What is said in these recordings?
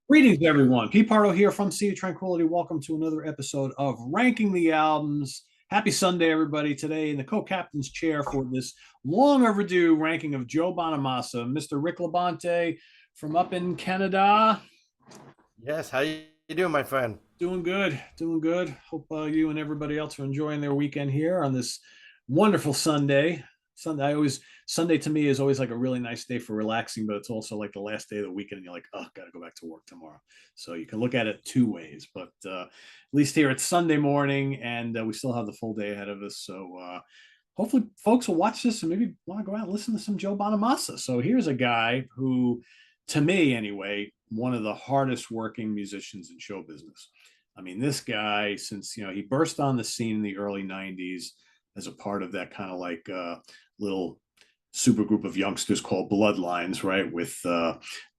Greetings, everyone. Pete Pardo here from Sea of Tranquility. Welcome to another episode of Ranking the Albums. Happy Sunday, everybody. Today, in the co-captain's chair for this long overdue ranking of Joe Bonamassa, Mr. Rick LaBonte from up in Canada. Yes, how you doing, my friend? Doing good, doing good. Hope you and everybody else are enjoying their weekend here on this wonderful Sunday. Sunday to me is always like a really nice day for relaxing, but it's also like the last day of the weekend, and you're like, oh, gotta go back to work tomorrow. So you can look at it two ways, but at least here it's Sunday morning, and we still have the full day ahead of us. So hopefully, folks will watch this and maybe want to go out and listen to some Joe Bonamassa. So here's a guy who, to me anyway, one of the hardest working musicians in show business. I mean, this guy, since he burst on the scene in the early '90s as a part of that kind of like little super group of youngsters called Bloodlines, right? With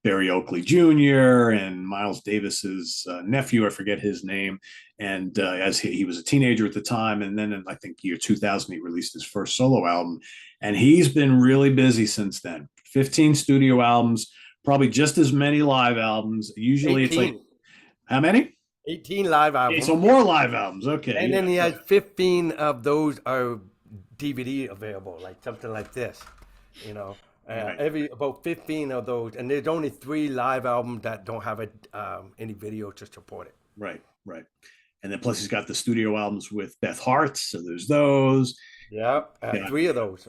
Barry Oakley Jr. and Miles Davis's nephew, I forget his name. And as he was a teenager at the time, and then in I think year 2000, he released his first solo album, and he's been really busy since then. 15 studio albums, probably just as many live albums. Usually, it's like 18. how many? 18 live Okay, so albums. more live albums. Okay, And yeah. then he So has 15 of those are DVD available, like something like this, you know. right, Every about 15 of those, and there's only three live albums that don't have any video to support it. right, right. And then plus he's got the studio albums with Beth Hart. So there's those. Yeah, Yeah, three of those.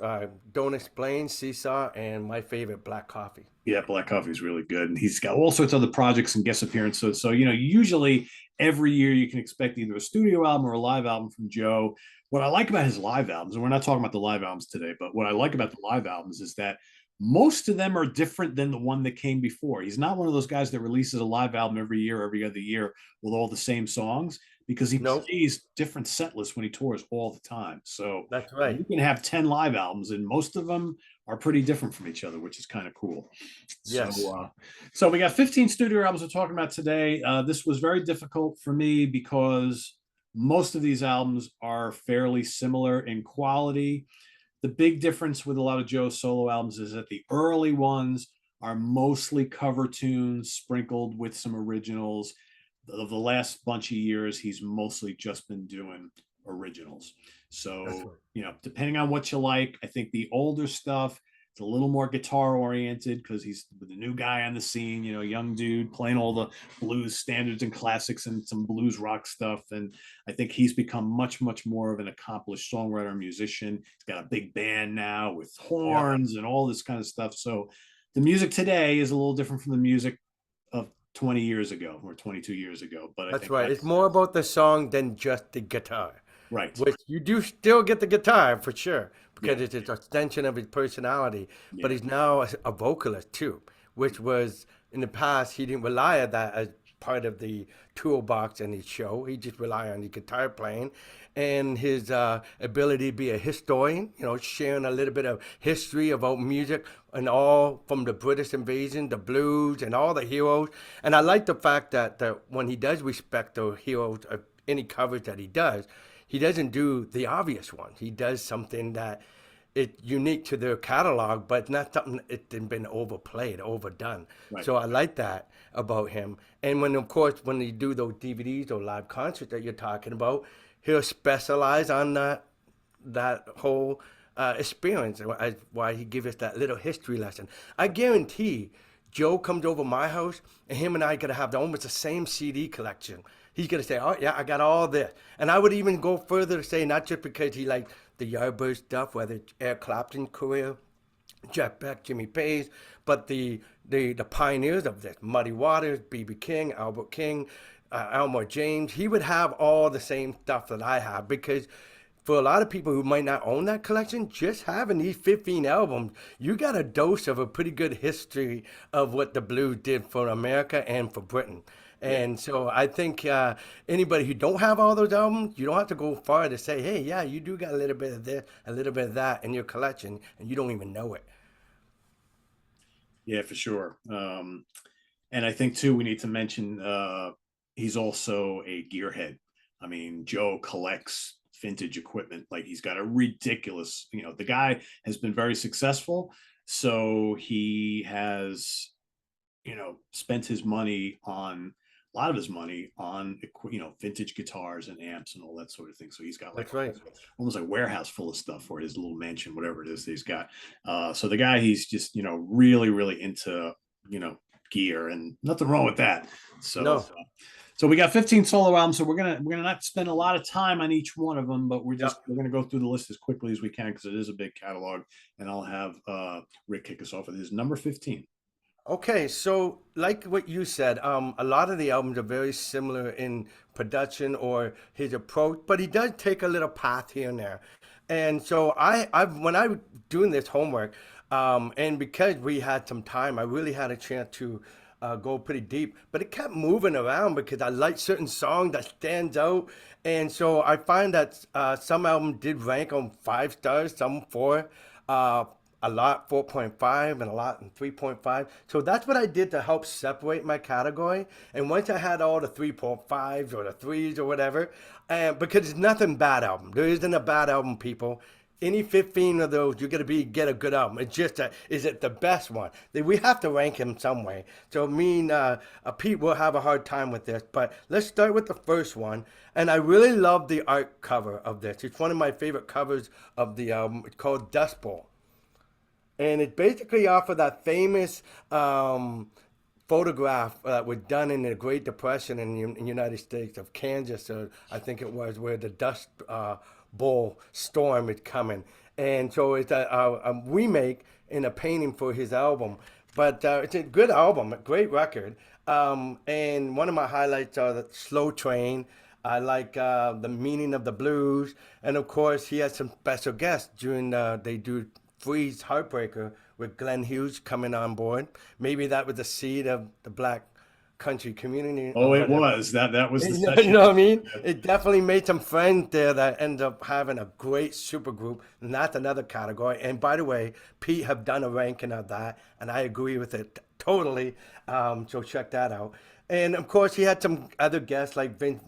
Don't Explain, Seesaw, and my favorite, Black Coffee. yeah, Black Coffee is really good, and he's got all sorts of other projects and guest appearances. So usually every year you can expect either a studio album or a live album from Joe. What I like about his live albums, and we're not talking about the live albums today, but what I like about the live albums is that most of them are different than the one that came before. He's not one of those guys that releases a live album every year, every other year with all the same songs because he No, plays different set lists when he tours all the time. So that's you right. can have 10 live albums and most of them are pretty different from each other, which is kind of cool. So, Yes. so we got 15 studio albums we're talking about today. This was very difficult for me because most of these albums are fairly similar in quality. The big difference with a lot of Joe's solo albums is that the early ones are mostly cover tunes sprinkled with some originals. Of the last bunch of years, he's mostly just been doing originals. That's So, right. depending on what you like, I think the older stuff, it's a little more guitar oriented because he's the new guy on the scene, young dude playing all the blues standards and classics and some blues rock stuff. And I think he's become much, much more of an accomplished songwriter and musician. He's got a big band now with Yeah. horns and all this kind of stuff. So the music today is a little different from the music of 20 years ago or 22 years ago. But I That's think right. It's that's more about the song than just the guitar, right. which you do still get the guitar for sure Yeah. because it's an extension of his personality. But Yeah. he's now a vocalist too, which was in the past he didn't rely on that as part of the toolbox in his show. He just relied on the guitar playing and his ability to be a historian. Sharing a little bit of history about music and all from the British invasion, the blues, and all the heroes. And I like the fact that when he does respect the heroes of any coverage that he doesn't do the obvious ones. He does something that it's unique to their catalog, but not something it's been overplayed, overdone. Right. So I like that about him. And when, of course, when you do those DVDs or live concerts that you're talking about, he'll specialize on that whole experience. Why he gives us that little history lesson. I guarantee Joe comes over my house and him and I gotta have almost the same CD collection. He's gonna say, "Oh yeah, I got all this," and I would even go further to say not just because he liked the Yardbird stuff, whether it's Eric Clapton's career, Jeff Beck, Jimmy Page, but the pioneers of this, Muddy Waters, B.B. King, Albert King, Elmore James. He would have all the same stuff that I have because for a lot of people who might not own that collection, just having these 15 albums, you got a dose of a pretty good history of what the blues did for America and for Britain. Yeah. And so I think anybody who don't have all those albums, you don't have to go far to say, hey, yeah, you do got a little bit of this, a little bit of that in your collection, and you don't even know it. Yeah, for sure. And I think too, we need to mention he's also a gearhead. I mean, Joe collects vintage equipment. Like he's got a ridiculous, the guy has been very successful. So he has spent his money on a lot of his money on vintage guitars and amps and all that sort of thing. So he's got like That's a whole right. almost like warehouse full of stuff for his little mansion, whatever it is that he's got. So the guy, he's just really really into gear, and nothing wrong with that. So No. so we got 15 solo albums. So we're gonna not spend a lot of time on each one of them, but Yeah. we're gonna go through the list as quickly as we can because it is a big catalog. And I'll have Rick kick us off with his number 15. Okay, so like what you said, a lot of the albums are very similar in production or his approach, but he does take a little path here and there. And so when I was doing this homework, and because we had some time, I really had a chance to go pretty deep. But it kept moving around because I like certain songs that stands out, and so I find that some albums did rank on 5 stars, some four. Uh, a lot 4.5 and a lot in 3.5. So that's what I did to help separate my category. And once I had all the 3.5s or the threes or whatever, because it's nothing bad album. There isn't a bad album, people. Any 15 of those, you're gonna get a good album. It's just is it the best one? We have to rank him some way. So me and Pete will have a hard time with this. But let's start with the first one. And I really love the art cover of this. It's one of my favorite covers of the album. It's called Dust Bowl, and it's basically off of that famous photograph that was done in the Great Depression in the United States of Kansas, or I think it was, where the Dust Bowl storm is coming. And so it's a remake and a painting for his album. But it's a good album, a great record. And one of my highlights are the Slow Train. I like the meaning of the blues, and of course he has some special guests during they do Freeze Heartbreaker with Glenn Hughes coming on board. Maybe that was the seed of the black country community or Oh, it whatever. was that was the You session. know what I mean? It definitely made some friends there that end up having a great super group, and that's another category. And by the way, Pete have done a ranking of that, and I agree with it totally. So check that out. And of course, he had some other guests like Vince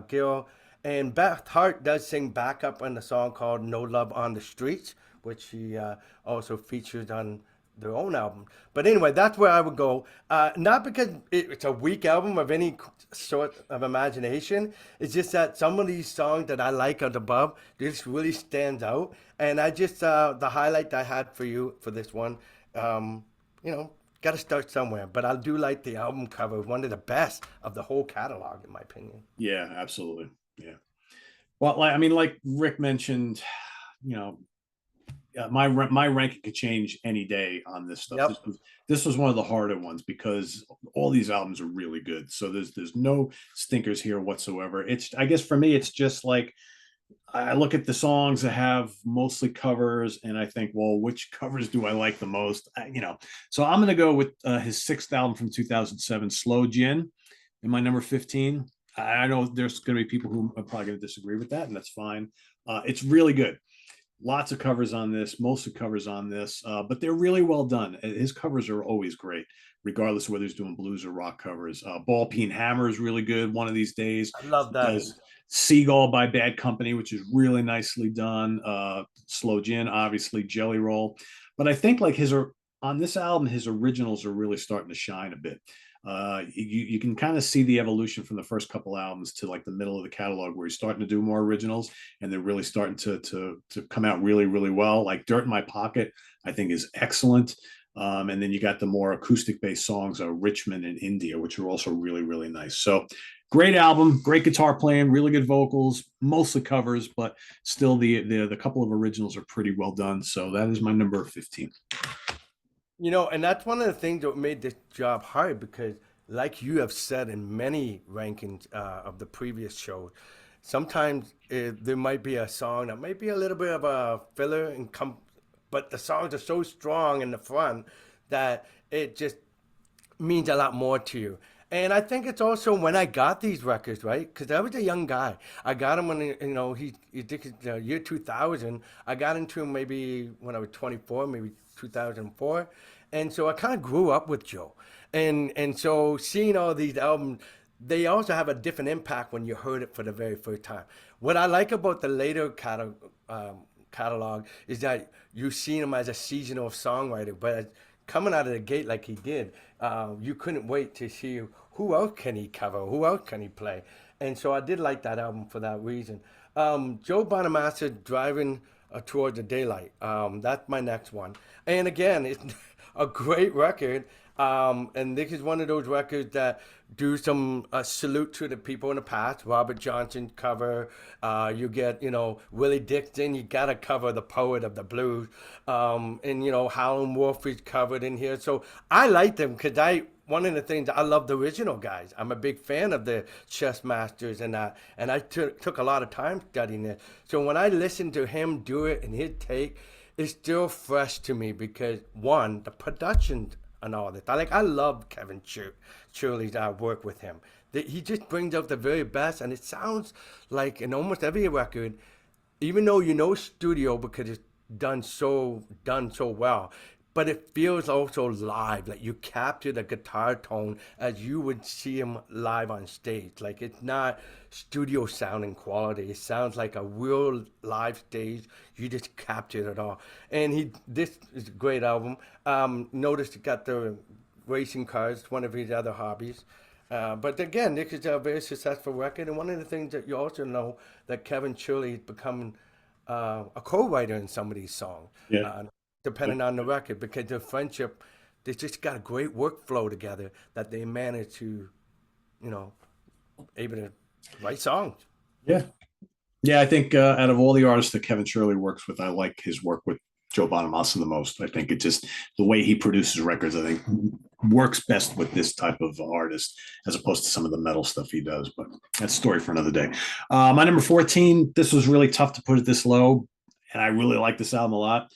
Gill, and Beth Hart does sing backup on the song called "No Love on the Streets," which she also featured on their own album. But anyway, that's where I would go. Not because it's a weak album of any sort of imagination. It's just that some of these songs that I like on above just really stands out. And I just the highlight I had for you for this one, um, you know, got to start somewhere. But I do like the album cover, one of the best of the whole catalog, in my opinion. Yeah, absolutely. Yeah. Well, I mean, like Rick mentioned, you know, my ranking could change any day on this stuff. Yep, This was one of the harder ones because all these albums are really good. So there's no stinkers here whatsoever. It's, I guess for me, it's just like I look at the songs that have mostly covers, and I think, well, which covers do I like the most? So I'm going to go with his sixth album from 2007, Slow Gin, in my number 15. I know there's going to be people who are probably going to disagree with that, and that's fine. It's really good. Lots of covers on this, most of covers on this, but they're really well done. His covers are always great, regardless of whether he's doing blues or rock covers. Ball Peen Hammer is really good. One of these days, I love he that. does Seagull by Bad Company, which is really nicely done. Slow Gin, obviously, Jelly Roll. But I think like his on this album, his originals are really starting to shine a bit. You can kind of see the evolution from the first couple albums to like the middle of the catalog where he's starting to do more originals, and they're really starting to come out really really well. Like Dirt in My Pocket, I think is excellent. And then you got the more acoustic based songs, Richmond and India, which are also really really nice. So great album, great guitar playing, really good vocals, mostly covers, but still the couple of originals are pretty well done. So that is my number 15. And that's one of the things that made this job hard because, like you have said in many rankings of the previous shows, sometimes there might be a song that might be a little bit of a filler but the songs are so strong in the front that it just means a lot more to you. And I think it's also when I got these records, right? Because I was a young guy. I got them when he did year 2000. I got into him maybe when I was 24, maybe 2004, and so I kind of grew up with Joe, and so seeing all these albums, they also have a different impact when you heard it for the very first time. What I like about the later catalog is that you've seen him as a seasonal songwriter, but coming out of the gate like he did, you couldn't wait to see who else can he cover, who else can he play, and so I did like that album for that reason. Joe Bonamassa, Driving Toward the Daylight. That's my next one, and again, it's a great record. And this is one of those records that do some salute to the people in the past. Robert Johnson cover. You get, Willie Dixon. You got to cover the poet of the blues. And, Howlin' Wolf is covered in here. So I like them because one of the things, I love the original guys. I'm a big fan of the Chess Masters and I took a lot of time studying it. So when I listened to him do it and his take, it's still fresh to me because, one, the production and all this. I love Kevin Shirley's work with him. He just brings out the very best, and it sounds like in almost every record, even though studio because it's done so well, but it feels also live. Like you capture the guitar tone as you would see him live on stage. Like it's not studio sounding quality. It sounds like a real live stage. You just captured it all. And this is a great album. Noticed it got the racing cars, one of his other hobbies. But again, this is a very successful record. And one of the things that you also know that Kevin Shirley is becoming a co-writer in some of these songs. Yeah. Depending on the record, because their friendship, they just got a great workflow together that they managed to, able to write songs. Yeah. Yeah, I think out of all the artists that Kevin Shirley works with, I like his work with Joe Bonamassa the most. I think it just the way he produces records, I think works best with this type of artist as opposed to some of the metal stuff he does. But that's a story for another day. My number 14, this was really tough to put it this low, and I really like this album a lot,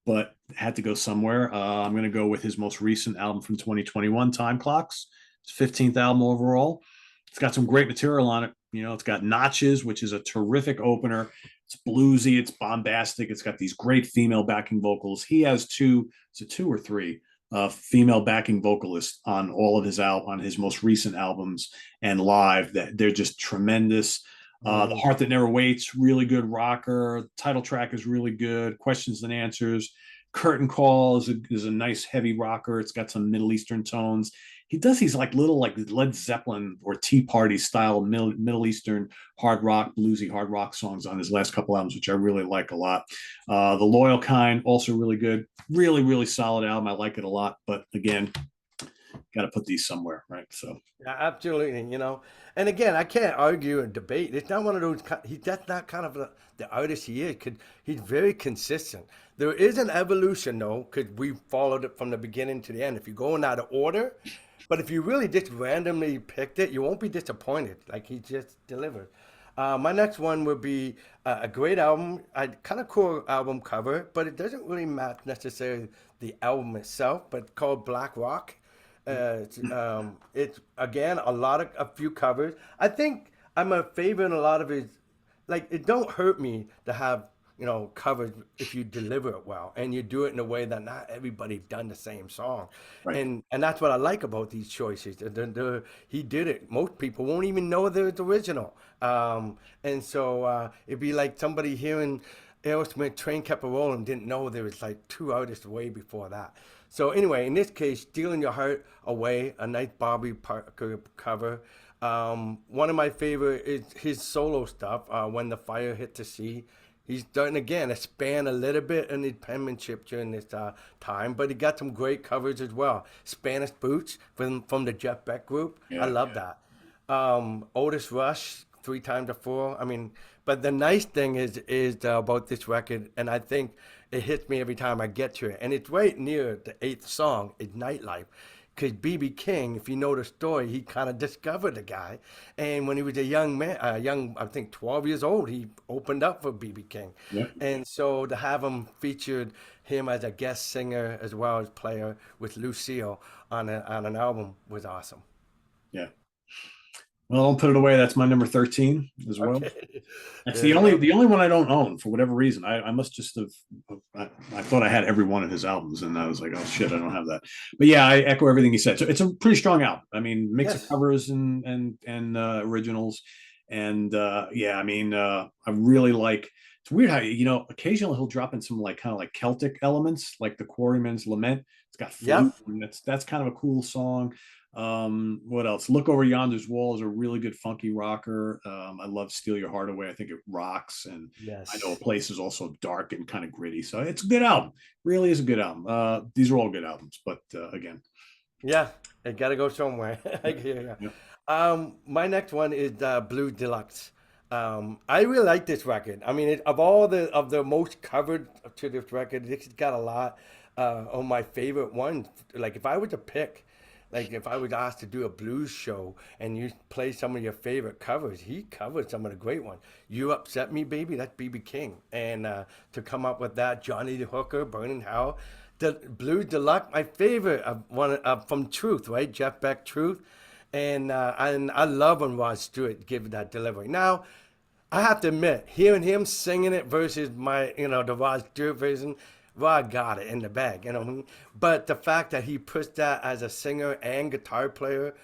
but had to go somewhere. I'm going to go with his most recent album from 2021, Time Clocks. It's 15th album overall. It's got some great material on it. It's got Notches, which is a terrific opener. It's bluesy, it's bombastic. It's got these great female backing vocals. He has two or three female backing vocalists on all of on his most recent albums and live. That they're just tremendous. The Heart That Never Waits, really good rocker. The title track is really good. Questions and Answers. Curtain Call is a nice heavy rocker. It's got some Middle Eastern tones. He does these little Led Zeppelin or Tea Party style Middle Eastern hard rock, bluesy hard rock songs on his last couple albums, which I really like a lot. The Loyal Kind, also really good. Really, really solid album. I like it a lot. But again, got to put these somewhere, right? So yeah, absolutely, And again, I can't argue and debate. It's not one of those. That's not kind of the artist he is. He's very consistent. There is an evolution though, because we followed it from the beginning to the end. If you go in out of order, but if you really just randomly picked it, you won't be disappointed. Like he just delivered. My next one would be a great album, a kind of cool album cover, but it doesn't really match necessarily the album itself, but called Black Rock. It's again a few covers. I think I'm a favor in a lot of his. Like it don't hurt me to have covers if you deliver it well and you do it in a way that not everybody's done the same song, right. And that's what I like about these choices. He did it. Most people won't even know that it's original, and so it'd be like somebody hearing Aerosmith Train Kept a Rolling didn't know there was like two artists way before that. So anyway, in this case, Stealing Your Heart Away, a nice Bobby Parker cover. One of my favorite is his solo stuff, When the Fire Hit the Sea. He's done, again, expand a little bit in his penmanship during this time, but he got some great covers as well. Spanish Boots from the Jeff Beck group. Yeah, I love that. Otis Rush, 3 Times a Four. I mean, but the nice thing is about this record, and I think it hits me every time I get to it, and it's right near the 8th song, is Nightlife. Because B.B. King, if you know the story, he kind of discovered the guy. And when he was a young man, I think 12 years old, he opened up for B.B. King. Yeah. And so to have him featured him as a guest singer as well as player with Lucille on an album was awesome. Yeah. Well, don't put it away. That's my number 13 as well. Okay. That's There the only one I don't own for whatever reason. I must just have I thought I had every one of his albums, and I was like, oh shit, I don't have that. But yeah, I echo everything you said. So it's a pretty strong album. I mean, mix of covers and originals, and yeah, I mean, I really like It's weird how, occasionally he'll drop in some like kind of like Celtic elements, like the Quarryman's Lament. It's got flute, Yep. and that's kind of a cool song. What else? Look Over Yonder's Wall is a really good funky rocker. I love Steal Your Heart Away. I think it rocks. And I know A Yes. Place is also dark and kind of gritty. So it's a good album. Really is a good album. These are all good albums, but again, Yeah, it got to go somewhere. I yeah, hear ya. yeah. My next one is Blue Deluxe. I really like this record. I mean, of all the most covered to this record, it's got a lot of my favorite ones. Like if I were to pick, like if I was asked to do a blues show and you play some of your favorite covers, he covered some of the great ones. You Upset Me, Baby, that's BB King, and to come up with that, Johnny the Hooker, Burning Hell. The Blue Deluxe, my favorite one from Truth, right? Jeff Beck, Truth, and I love when Rod Stewart give that delivery. Now, I have to admit, hearing him singing it versus my, the Rod Stewart version, Rod got it in the bag, you know what I mean? But the fact that he puts that as a singer and guitar player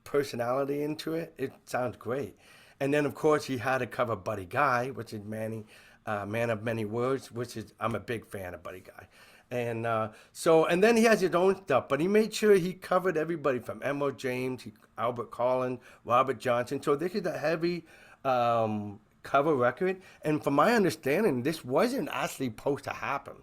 personality into it, it sounds great. And then, of course, he had to cover Buddy Guy, which is Man of Many Words, which is, I'm a big fan of Buddy Guy. And then he has his own stuff, but he made sure he covered everybody from Emma James, Albert Collins, Robert Johnson. So this is a heavy cover record. And from my understanding, this wasn't actually supposed to happen.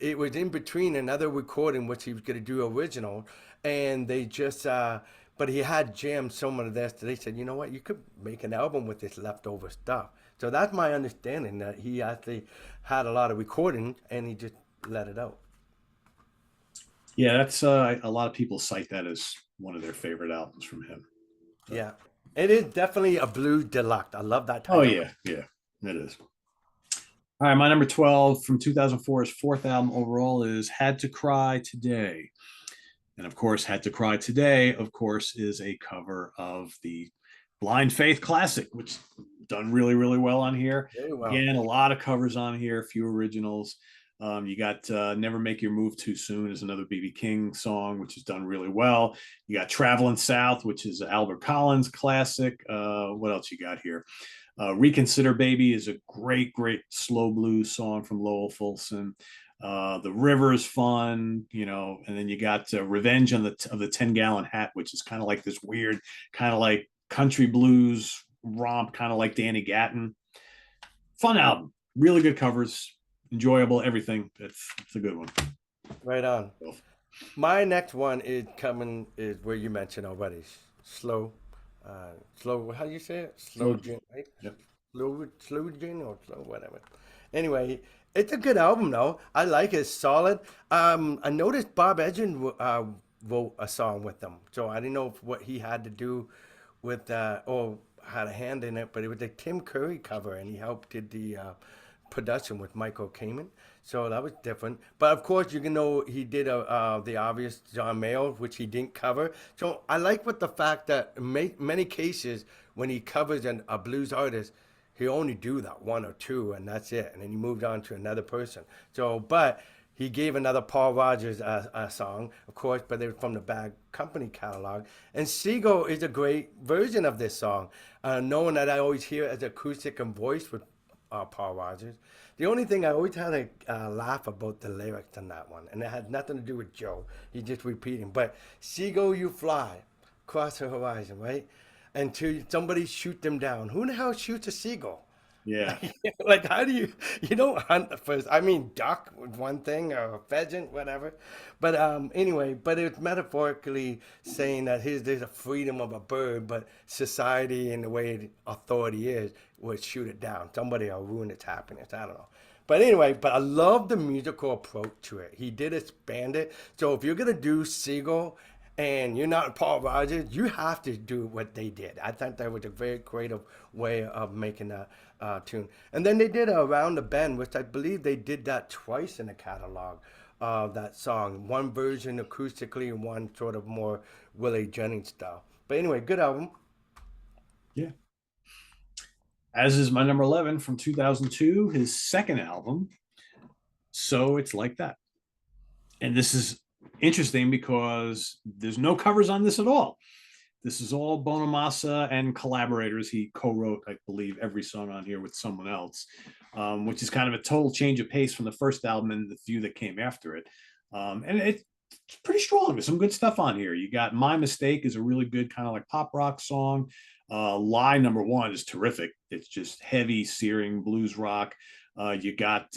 It was in between another recording, which he was going to do original, and they just, but he had jammed so much of this that they said, you know what, you could make an album with this leftover stuff. So that's my understanding that he actually had a lot of recording and he just let it out. Yeah, that's a lot of people cite that as one of their favorite albums from him. So. Yeah, it is definitely a blues deluxe. I love that Oh title. yeah, yeah, it is. All right, my number 12 from 2004's fourth album overall is Had to Cry Today. And of course, Had to Cry Today, of course, is a cover of the Blind Faith classic, which done really, really well on here. Very well. Again, a lot of covers on here, a few originals. You got Never Make Your Move Too Soon is another BB King song, which is done really well. You got Traveling South, which is Albert Collins classic. What else you got here? Reconsider Baby is a great, great slow blues song from Lowell Fulson. The River is fun, and then you got Revenge on of the 10-Gallon Hat, which is kind of like this weird, kind of like country blues romp, kind of like Danny Gatton. Fun album, really good covers, enjoyable, everything. It's a good one. Right on. My next one is where you mentioned already. Slow, slow. How do you say it? Slow So, gin, right? yep. Slow gin or slow whatever. Anyway, it's a good album though. I like it. It's solid. I noticed Bob Ezrin wrote a song with them, so I didn't know what he had to do with or had a hand in it, but it was a Tim Curry cover, and he helped did the production with Michael Kamen. So that was different. But of course, you can know he did the obvious John Mayall, which he didn't cover. So I like with the fact that in many cases, when he covers a blues artist, he only do that one or two, and that's it. And then he moved on to another person. So, but he gave another Paul Rogers a song, of course, but they were from the Bad Company catalog. And Seagull is a great version of this song, knowing that I always hear it as acoustic and voice with Paul Rogers. The only thing I always had to laugh about the lyrics on that one, and it had nothing to do with Joe. He's just repeating. But Seagull, you fly across the horizon, right? Until somebody shoot them down. Who the hell shoots a seagull? Yeah. Like, how do you don't hunt the first? I mean, duck was one thing, or a pheasant, whatever. But anyway, but it's metaphorically saying that there's a freedom of a bird, but society and the way authority is would shoot it down. Somebody will ruin its happiness. I don't know. But anyway, but I love the musical approach to it. He did expand it. So if you're gonna do Seagull and you're not Paul Rogers, you have to do what they did. I thought that was a very creative way of making that tune. And then they did Around the Bend, which I believe they did that twice in the catalog of that song. One version acoustically and one sort of more Willie Jennings style. But anyway, good album. Yeah. As is my number 11 from 2002, his second album, So It's Like That. And this is interesting because there's no covers on this at all. This is all Bonamassa and collaborators. He co-wrote, I believe, every song on here with someone else, which is kind of a total change of pace from the first album and the few that came after it. And it's pretty strong. There's some good stuff on here. You got My Mistake is a really good kind of like pop rock song. Lie number one is terrific. It's just heavy, searing blues rock. You got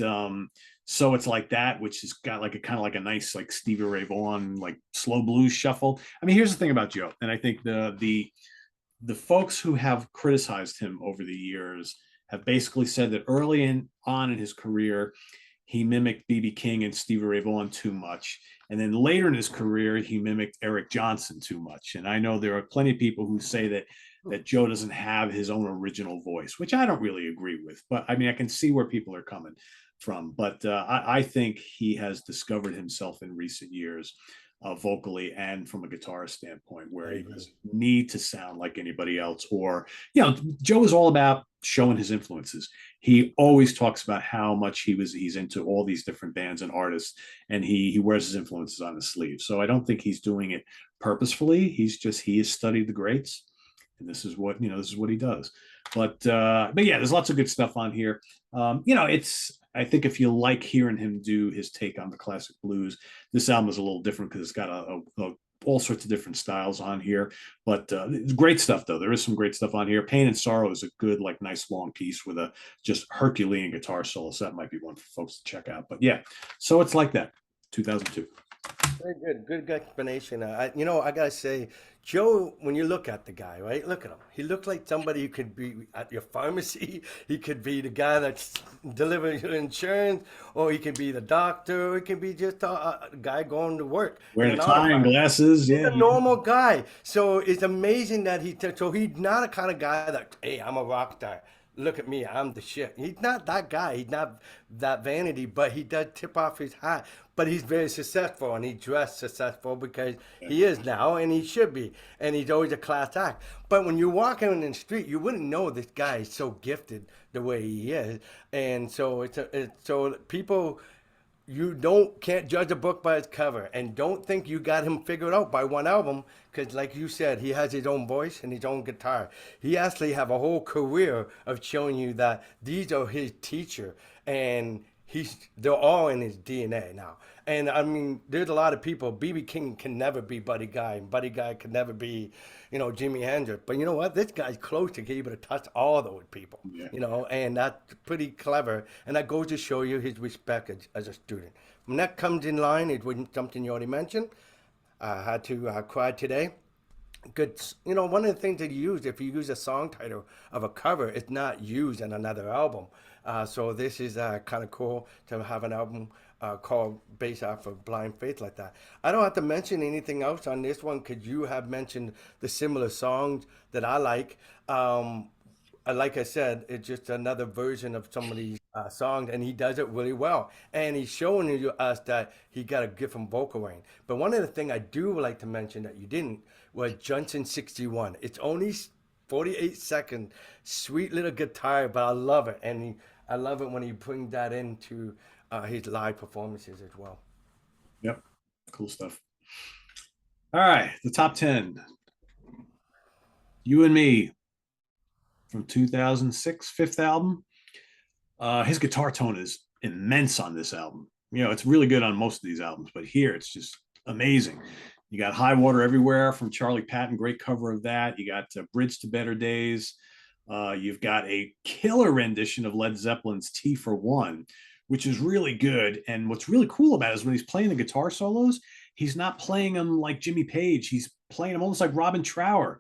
So It's Like That, which has got like a kind of like a nice like Stevie Ray Vaughan like slow blues shuffle. I mean, here's the thing about Joe, and I think the folks who have criticized him over the years have basically said that on in his career, he mimicked BB King and Stevie Ray Vaughan too much. And then later in his career, he mimicked Eric Johnson too much. And I know there are plenty of people who say that Joe doesn't have his own original voice, which I don't really agree with. But I mean, I can see where people are coming from. But I think he has discovered himself in recent years, vocally and from a guitar standpoint, where he doesn't need to sound like anybody else. Or, Joe is all about showing his influences. He always talks about how much he's into all these different bands and artists, and he wears his influences on his sleeve. So I don't think he's doing it purposefully. He has studied the greats, and this is what he does. But yeah, there's lots of good stuff on here. It's I think if you like hearing him do his take on the classic blues, this album is a little different because it's got all sorts of different styles on here. But it's great stuff, though. There is some great stuff on here. Pain and Sorrow is a good, like, nice long piece with a just Herculean guitar solo. So that might be one for folks to check out. But yeah, So It's Like That, 2002. Very good. Good explanation. I gotta say, Joe, when you look at the guy, right? Look at him. He looked like somebody who could be at your pharmacy. He could be the guy that's delivering your insurance, or he could be the doctor, or he could be just a guy going to work in Wearing an a auto tie and parts. glasses. He's Yeah. a normal guy. So it's amazing that so he's not a kind of guy that, hey, I'm a rock star. Look at me, I'm the shit. He's not that guy. He's not that vanity, but he does tip off his hat. But he's very successful, and he dressed successful because he is now, and he should be. And he's always a class act. But when you walk out in the street, you wouldn't know this guy is so gifted the way he is. And so so people, you can't judge a book by its cover, and don't think you got him figured out by one album, because like you said, he has his own voice and his own guitar. He actually have a whole career of showing you that these are his teacher, and they're all in his DNA now. And I mean, there's a lot of people. BB King can never be Buddy Guy, and Buddy Guy can never be, Jimi Hendrix. But you know what? This guy's close to be able to touch all those people. Yeah. And that's pretty clever. And that goes to show you his respect as a student. When that comes in line, it wasn't something you already mentioned. I had to cry today. Good. One of the things that you use, if you use a song title of a cover, it's not used in another album. So this is kind of cool to have an album called based off of Blind Faith like that. I don't have to mention anything else on this one because you have mentioned the similar songs that I like. Like I said, it's just another version of some of these songs, and he does it really well. And he's showing us that he got a different vocal range. But one of the things I do like to mention that you didn't was Johnson 61. It's only 48 seconds, sweet little guitar, but I love it. And I love it when he brings that into his live performances as well. Yep. Cool stuff. All right. The top 10. You and Me from 2006, fifth album. His guitar tone is immense on this album. It's really good on most of these albums, but here it's just amazing. You got High Water Everywhere from Charlie Patton, great cover of that. You got Bridge to Better Days. You've got a killer rendition of Led Zeppelin's T for One, which is really good. And what's really cool about it is when he's playing the guitar solos, he's not playing them like Jimmy Page. He's playing them almost like Robin Trower.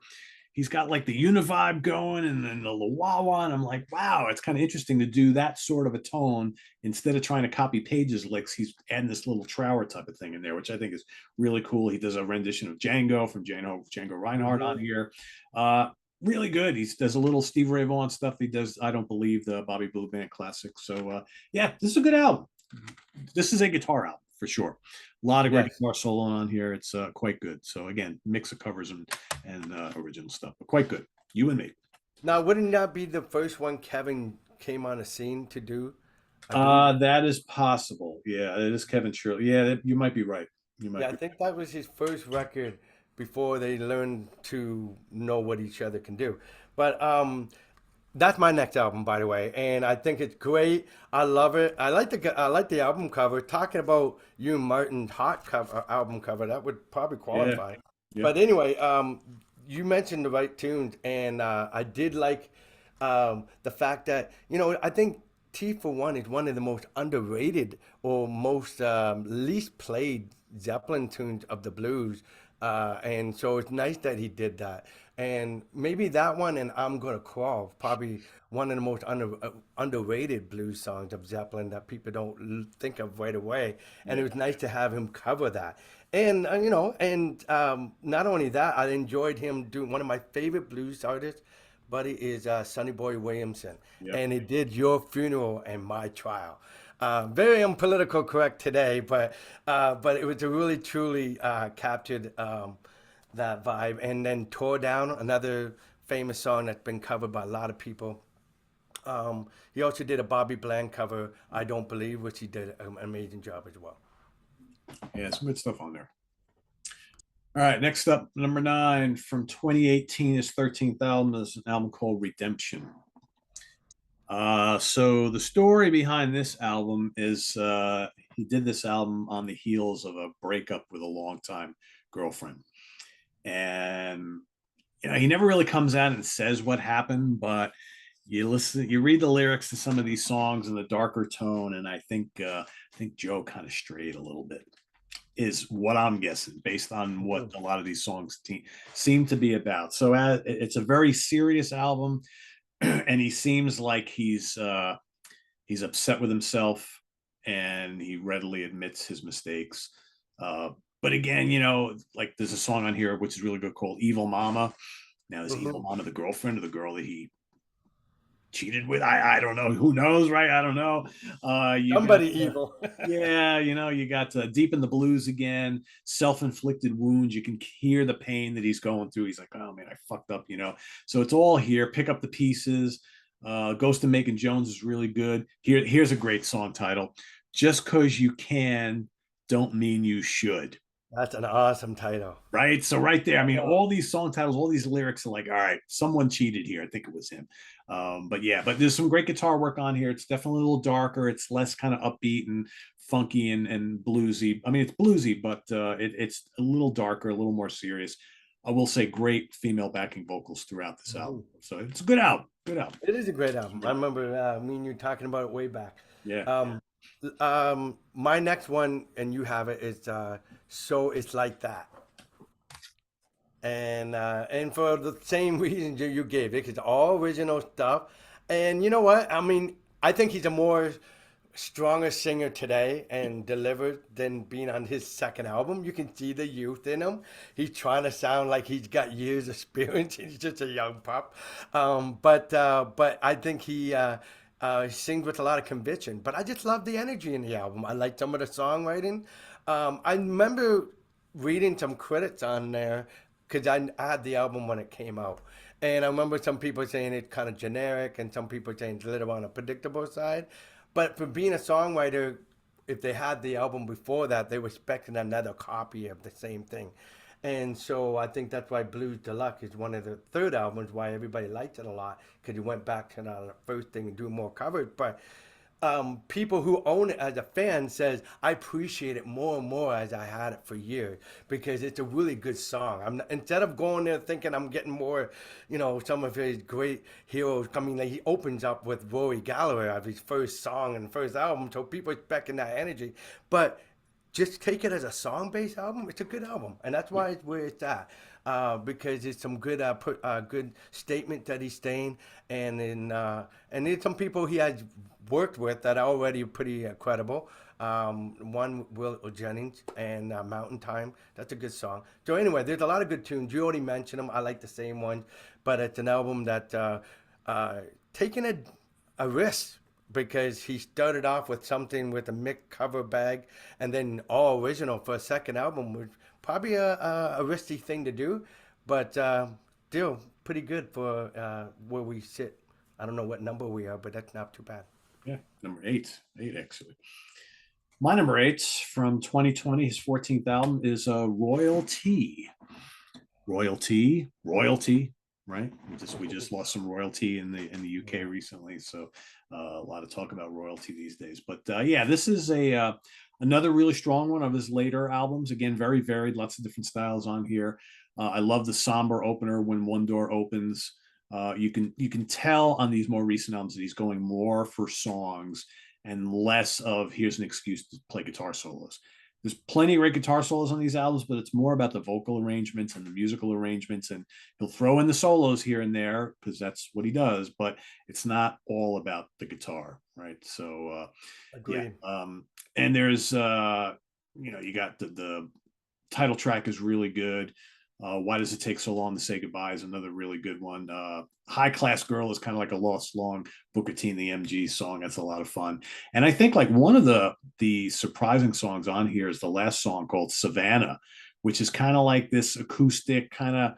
He's got like the univibe going and then the wah-wah. And I'm like, wow, it's kind of interesting to do that sort of a tone instead of trying to copy Page's licks. He's adding this little Trower type of thing in there, which I think is really cool. He does a rendition of Django from Django Reinhardt on here. Really good. He does a little Steve Ray Vaughan stuff. He does, I Don't Believe, the Bobby Blue Band classic. So yeah, this is a good album. This is a guitar album for sure. A lot of great guitar solo on here. It's quite good. So again, mix of covers and original stuff, but quite good. You and Me. Now, wouldn't that be the first one Kevin came on the scene to do? That is possible. Yeah, it is Kevin Shirley. Yeah, you might be right. I think that was his first record before they learn to know what each other can do. But that's my next album, by the way, and I think it's great. I love it. I like the album cover. Talking about you and Martin's hot cover album cover, that would probably Yeah. qualify. Yeah. But anyway, you mentioned the right tunes, and I did like the fact that I think T for One is one of the most underrated or most least played Zeppelin tunes of the blues, and so it's nice that he did that. And maybe that one and I'm Gonna Crawl, probably one of the most underrated blues songs of Zeppelin that people don't think of right away. And it Yeah. was nice to have him cover that. And not only that, I enjoyed him doing one of my favorite blues artists, buddy, is Sonny Boy Williamson, Yeah. and he did Your Funeral and My Trial. Very unpolitical correct today, but it was a really truly captured that vibe. And then Tore Down, another famous song that's been covered by a lot of people. He also did a Bobby Bland cover, I Don't Believe, which he did an amazing job as well. Yeah. Some good stuff on there. All right. Next up, number 9 from 2018, his 13th album is an album called Redemption. So the story behind this album is he did this album on the heels of a breakup with a longtime girlfriend. And he never really comes out and says what happened, but you read the lyrics to some of these songs in the darker tone, and I think Joe kind of strayed a little bit, is what I'm guessing, based on what a lot of these songs seem to be about. So it's a very serious album, and he seems like he's upset with himself, and he readily admits his mistakes. But again, like there's a song on here which is really good called "Evil Mama." Now, is Evil Mhm. Mama the girlfriend or the girl that he cheated with? I don't know. Who knows, right? I don't know. You got Somebody evil. yeah, you got Deep in the Blues again, self-inflicted wounds. You can hear the pain that he's going through. He's like, oh man, I fucked up. So it's all here. Pick up the pieces. Ghost of Macon Jones is really good. Here's a great song title. Just cause you can don't mean you should. That's an awesome title. Right. So right there, I mean, all these song titles, all these lyrics are like, all right, someone cheated here. I think it was him. But there's some great guitar work on here. It's definitely a little darker. It's less kind of upbeat and funky and bluesy. I mean, it's bluesy, but it's a little darker, a little more serious. I will say great female backing vocals throughout this album. Mhm. So it's a good album. Good album. It is a great album. I remember me and you talking about it way back. Yeah. Um, my next one, and you have it, is So It's Like That. And for the same reasons you gave it, it's all original stuff. And you know what? I mean, I think he's a more stronger singer today and delivered than being on his second album. You can see the youth in him. He's trying to sound like he's got years experience. He's just a young pup. But I think he sings with a lot of conviction. But I just love the energy in the album. I like some of the songwriting. I remember reading some critics on there because I had the album when it came out. And I remember some people saying it's kind of generic and some people saying it's a little on a predictable side. But for being a songwriter, if they had the album before that, they were expecting another copy of the same thing. And so I think that's why Blues Deluxe is one of the third albums, why everybody liked it a lot, because he went back to the first thing and do more covers. But people who own it as a fan says I appreciate it more and more as I had it for years because it's a really good song. Instead of going there thinking I'm getting more, some of his great heroes. I mean, like he opens up with Rory Gallagher of his first song and first album, so people expecting that energy, but just take it as a song-based album. It's a good album, and that's why it's where it's at. Because it's some good, good statement that he's saying, and there's some people he has worked with that are already pretty credible. One Will Jennings and Mountain Time. That's a good song. So anyway, there's a lot of good tunes. You already mentioned them. I like the same ones, but it's an album that taking a risk because he started off with something with a mixed cover bag and then all original for a second album was probably a risky thing to do, but still pretty good for where we sit. I don't know what number we are, but that's not too bad. Yeah. Number eight actually. My number 8 from 2020, his 14th album, is Royalty. royalty, right? We just lost some royalty in the UK recently, so a lot of talk about royalty these days. But yeah, this is a another really strong one of his later albums. Again, very varied, lots of different styles on here. I love the somber opener when one door opens. You can tell on these more recent albums that he's going more for songs and less of here's an excuse to play guitar solos. There's plenty of great guitar solos on these albums, but it's more about the vocal arrangements and the musical arrangements. And he'll throw in the solos here and there because that's what he does, but it's not all about the guitar, right? So, yeah. Agreed. And there's, you got the title track is really good. Why Does It Take So Long to Say Goodbye is another really good one. High Class Girl is kind of like a lost long Booker T and the MG song. That's a lot of fun. And I think like one of the surprising songs on here is the last song called Savannah, which is kind of like this acoustic kind of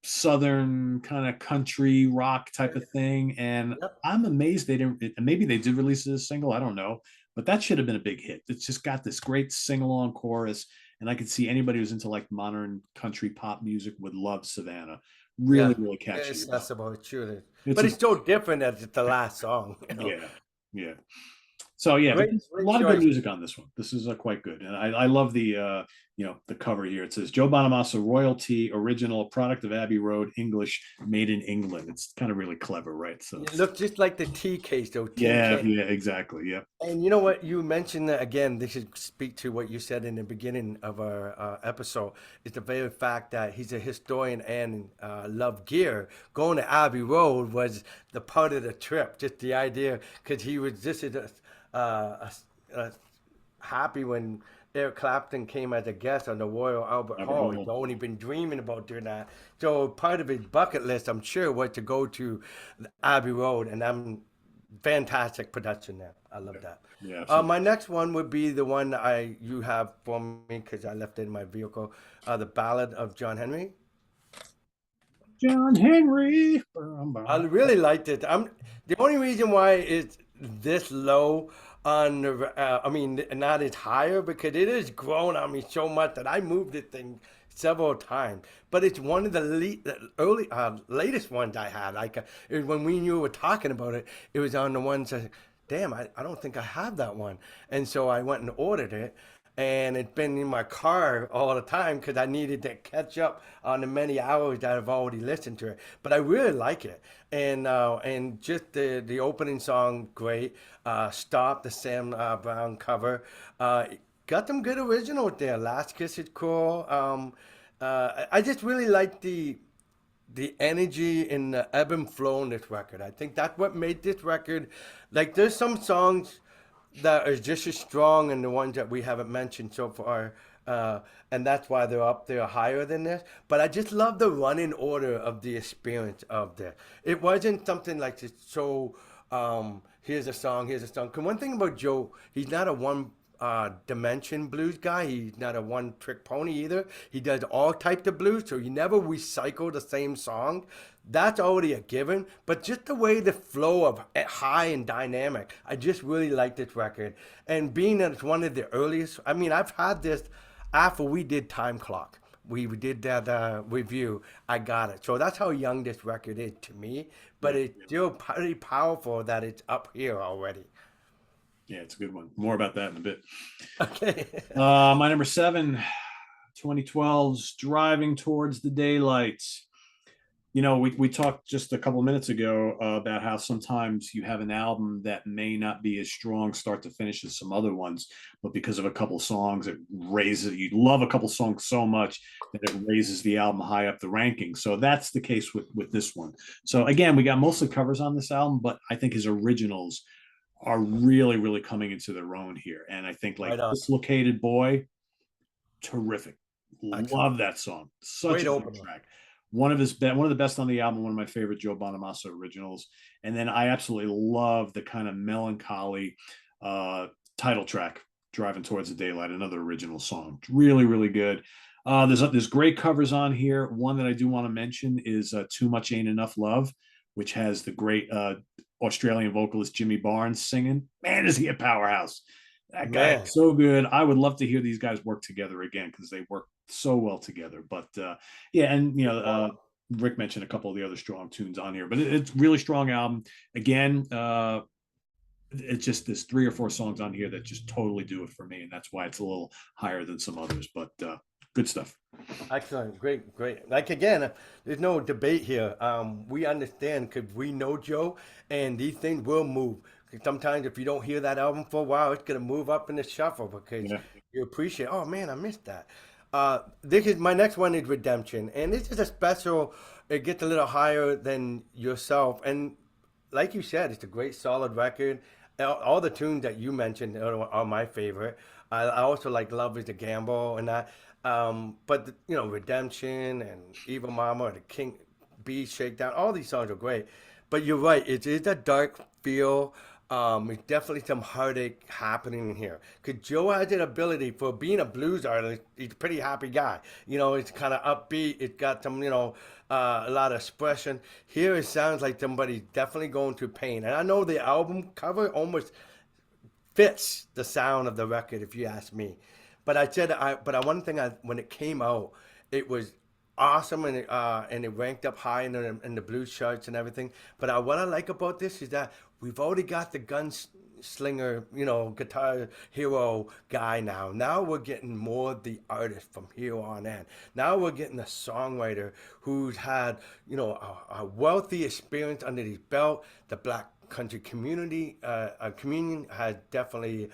southern kind of country rock type of thing. And Yep. I'm amazed they didn't. Maybe they did release it as a single. I don't know, but that should have been a big hit. It's just got this great sing along chorus, and I could see anybody who's into like modern country pop music would love Savannah. Really, Yeah. really catchy. It's accessible. It sure is. It's But a it's so different as the last song. yeah, yeah. So yeah, but Great, there's a great lot of good choice. music on this one. This is quite good, and I love the cover here. It says Joe Bonamassa royalty original product of Abbey Road English made in England. It's kind of really clever, right? So It looks just like the tea case, though. yeah, TK. yeah, exactly. Yeah, And you know what? You mentioned that again. This should speak to what you said in the beginning of our episode. Is the very fact that he's a historian and loved gear. Going to Abbey Road was the part of the trip. Just the idea, because he was just happy when Eric Clapton came as a guest on the Royal Albert Albert Hall. He's Hall. only been dreaming about doing that. So part of his bucket list, I'm sure, was to go to Abbey Road, and I'm fantastic production there. I love that. Yeah, absolutely. My next one would be the one I you have for me because I left it in my vehicle. The Ballad of John Henry. John Henry. I really liked it. I'm the only reason why it's this low on the, I mean, not as higher because it has grown on me so much that I moved this thing several times. But it's one of the early, latest ones I had. Like when we knew we were talking about it, it was on the ones that, damn, I don't think I have that one. And so I went and ordered it. And it's been in my car all the time because I needed to catch up on the many hours that I've already listened to it. But I really like it, and just the opening song, great. Stop the Sam Brown cover, got some good originals there. Last Kiss is cool. I just really like the energy and the ebb and flow in this record. I think that's what made this record. Like, there's some songs that are just as strong and the ones that we haven't mentioned so far. And that's why they're up there higher than this. But I just love the running order of the experience of this. It wasn't something like it's so, here's a song, here's a song. 'Cause one thing about Joe, he's not a one dimension blues guy. He's not a one trick pony either. He does all types of blues, so he never recycle the same song. That's already a given. But just the way the flow of high and dynamic, I just really like this record. And being that it's one of the earliest, I mean, I've had this after we did Time Clock. We did that review. I got it. So that's how young this record is to me. But Yeah, it's still pretty powerful that it's up here already. yeah, it's a good one. More about that in a bit. Okay. My number seven, 2012's Driving Towards the Daylight. We talked just a couple of minutes ago about how sometimes you have an album that may not be as strong start to finish as some other ones, but because of a couple of songs, it raises, you love a couple songs so much that it raises the album high up the ranking. So that's the case with this one. So again, we got mostly covers on this album, but I think his originals are really, really coming into their own here. And I think like Right on. Dislocated Boy, terrific. Excellent. Love that song. Such Great a good opener. track. One of the best on the album. One of my favorite Joe Bonamassa originals. And then I absolutely love the kind of melancholy uh, title track, "Driving Towards the Daylight." Another original song. Really, really good. There's great covers on here. One that I do want to mention is "Too Much Ain't Enough Love," which has the great Australian vocalist Jimmy Barnes singing. Man, is he a powerhouse! That guy is Man, so good. I would love to hear these guys work together again because they work so well together. But yeah, and Wow. Rick mentioned a couple of the other strong tunes on here, but it's really strong album. Again, it's just there's 3 or 4 songs on here that just totally do it for me, and that's why it's a little higher than some others. But good stuff. Excellent, great, great. Like again, there's no debate here. We understand because we know Joe, and these things will move. 'Cause sometimes if you don't hear that album for a while, it's gonna move up in the shuffle because Yeah. you appreciate. Oh man, I missed that. This is my next one is Redemption, and this is a special. It gets a little higher than yourself, and like you said, it's a great solid record. All the tunes that you mentioned are my favorite. I also like Love is a Gamble and that. But Redemption and Evil Mama or the King Bee Shakedown, all these songs are great. But you're right, it is a dark feel. It's definitely some heartache happening in here. Cause Joe has an ability for being a blues artist. He's a pretty happy guy. It's kind of upbeat. It's got some, a lot of expression. Here it sounds like somebody's definitely going through pain. And I know the album cover almost fits the sound of the record, if you ask me. But I said, one thing, when it came out, it was awesome, and it ranked up high in the blues charts and everything. But what I like about this is that we've already got the gunslinger, guitar hero guy now. Now we're getting more the artist from here on in. Now we're getting a songwriter who's had, a wealthy experience under his belt. The black country communion has definitely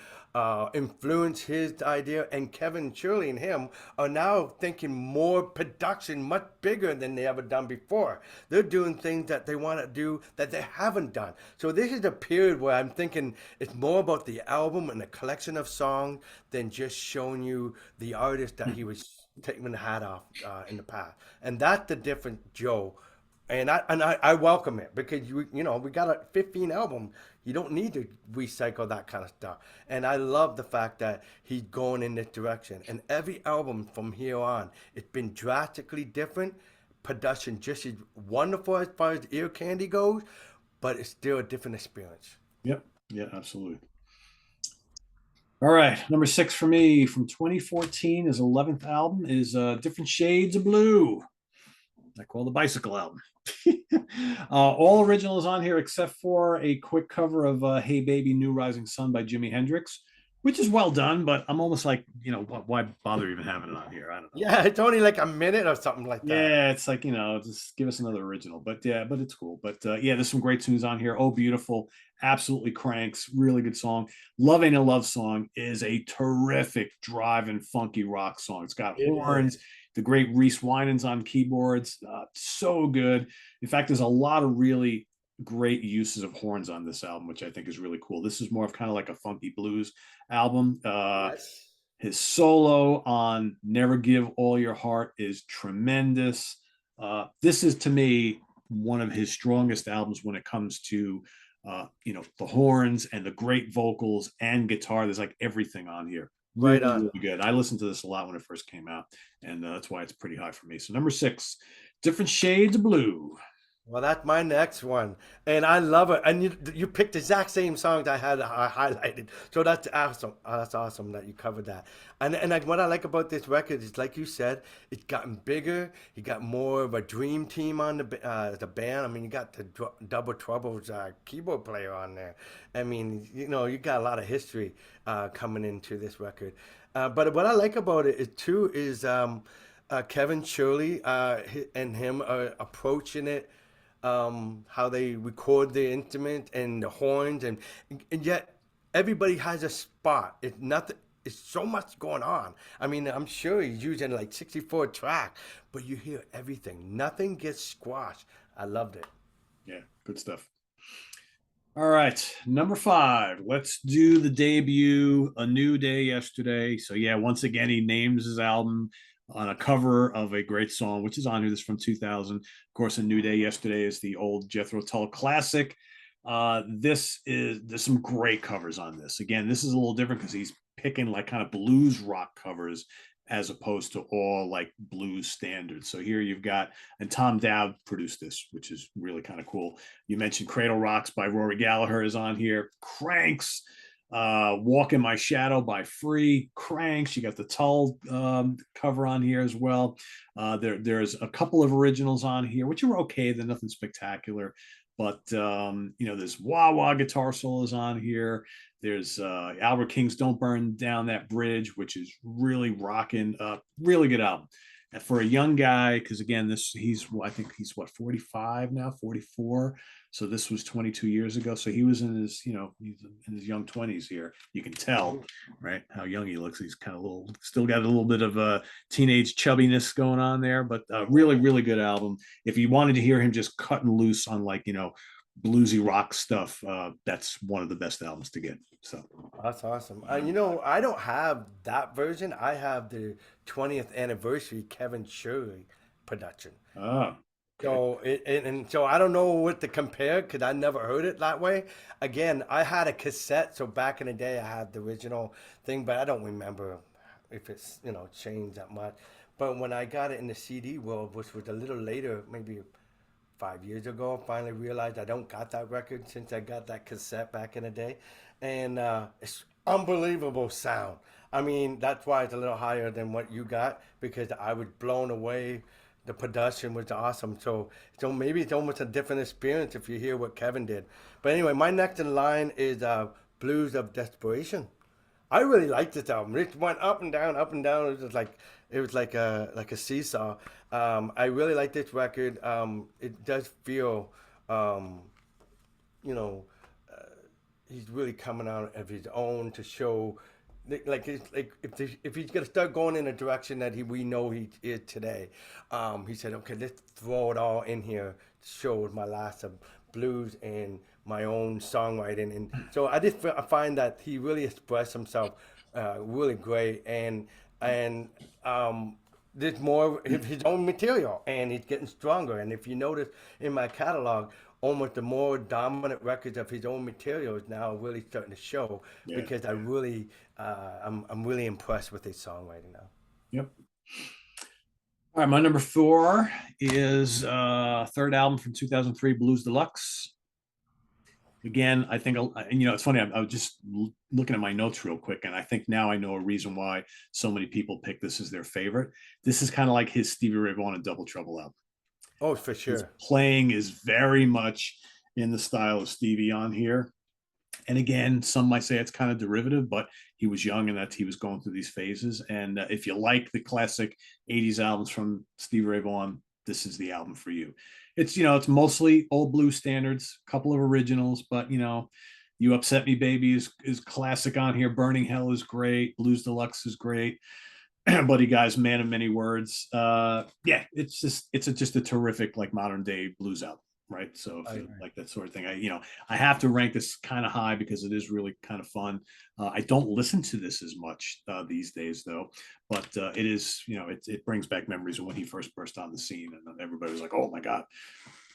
influenced his idea, and Kevin Shirley and him are now thinking more production, much bigger than they ever done before. They're doing things that they want to do that they haven't done. So this is a period where I'm thinking it's more about the album and the collection of songs than just showing you the artist that he was taking the hat off in the past. And that's the different Joe, and I welcome it because we got a 15 album. You don't need to recycle that kind of stuff. And I love the fact that he's going in this direction. And every album from here on, it's been drastically different. Production just as wonderful as far as ear candy goes, but it's still a different experience. Yep. Yeah, absolutely. All right, number 6 for me from 2014, his 11th album is Different Shades of Blue. I call the bicycle album. All originals on here except for a quick cover of "Hey Baby, New Rising Sun" by Jimi Hendrix, which is well done. But I'm almost like, why bother even having it on here? I don't know. Yeah, it's only like a minute or something like that. Yeah, it's like, just give us another original. But yeah, but it's cool. But yeah, there's some great tunes on here. Oh, Beautiful, absolutely cranks, really good song. Love Ain't a Love Song is a terrific drive and funky rock song. It's got It horns, is. the great Reese Winans on keyboards. So good. In fact, there's a lot of really great uses of horns on this album, which I think is really cool. This is more of kind of like a funky blues album. Yes. His solo on Never Give All Your Heart is tremendous. This is, to me, one of his strongest albums when it comes to, the horns and the great vocals and guitar. There's like everything on here. Right Really, on. really good. I listened to this a lot when it first came out, and that's why it's pretty high for me. So, number 6, Different Shades of Blue. Well, that's my next one, and I love it. And you picked the exact same songs I highlighted, so that's awesome. That's awesome that you covered that. And like what I like about this record is, like you said, it's gotten bigger. You got more of a dream team on the band. I mean, you got the Double Trouble's keyboard player on there. I mean, you got a lot of history coming into this record. But what I like about it is Kevin Shirley and him approaching it, how they record the instrument and the horns, and yet everybody has a spot. It's nothing. It's so much going on. I mean, I'm sure he's using like 64 track, but you hear everything. Nothing gets squashed. I loved it. Yeah, good stuff. All right, number 5. Let's do the debut, A New Day Yesterday. So yeah, once again, he names his album on a cover of a great song, which is on here. This is from 2000. Of course, A New Day Yesterday is the old Jethro Tull classic. There's some great covers on this. Again, this is a little different because he's picking like kind of blues rock covers as opposed to all like blues standards. So here you've got, and Tom Dowd produced this, which is really kind of cool. You mentioned Cradle Rocks by Rory Gallagher is on here. Cranks. Walk in My Shadow by Free, Cranks. You got the Tull cover on here as well. There's a couple of originals on here, which are okay. They're nothing spectacular. But there's Wah Wah guitar solos on here. There's Albert King's Don't Burn Down That Bridge, which is really rocking. Really good album. And for a young guy, because again, I think he's what, 45 now, 44. So this was 22 years ago. So he was in his, he's in his young 20s here. You can tell, right, how young he looks. He's kind of still got a little bit of a teenage chubbiness going on there, but really, really good album. If you wanted to hear him just cutting loose on bluesy rock stuff, that's one of the best albums to get. So That's awesome. I don't have that version. I have the 20th anniversary Kevin Shirley production. oh, okay. So I don't know what to compare because I never heard it that way. Again, I had a cassette, so back in the day I had the original thing, but I don't remember if it's changed that much. But when I got it in the CD world, which was a little later, maybe 5 years ago, I finally realized I don't got that record since I got that cassette back in the day, and it's unbelievable sound. I mean, that's why it's a little higher than what you got because I was blown away. The production was awesome. So maybe it's almost a different experience if you hear what Kevin did. But anyway, my next in line is Blues of Desperation. I really liked this album. It went up and down, up and down. It was like a seesaw. I really like this record. It does feel, you know, he's really coming out of his own to show, if he's gonna start going in a direction that we know he is today. He said, okay, let's throw it all in here to show my last of blues and my own songwriting, and so I find that he really expressed himself really great, and there's more of his own material, and he's getting stronger. And if you notice in my catalog, almost the more dominant records of his own material is now really starting to show Yeah. because I'm really impressed with his songwriting now. Yep. All right, my number four is third album from 2003, Blues Deluxe. Again, I think, it's funny. I was just looking at my notes real quick, and I think now I know a reason why so many people pick this as their favorite. This is kind of like his Stevie Ray Vaughan and Double Trouble album. Oh, for His sure. playing is very much in the style of Stevie on here. And again, some might say it's kind of derivative, but he was young and that he was going through these phases. And if you like the classic 80s albums from Stevie Ray Vaughan, this is the album for you. It's mostly old blues standards, a couple of originals, but You Upset Me Baby is classic on here. Burning Hell is great. Blues Deluxe is great. Buddy Guy's Man of Many Words. Yeah, it's just a terrific like modern day blues album, right? So if I you agree. like that sort of thing, I have to rank this kind of high because it is really kind of fun. I don't listen to this as much these days though, but it is, it brings back memories of when he first burst on the scene, and everybody was like, "Oh my God,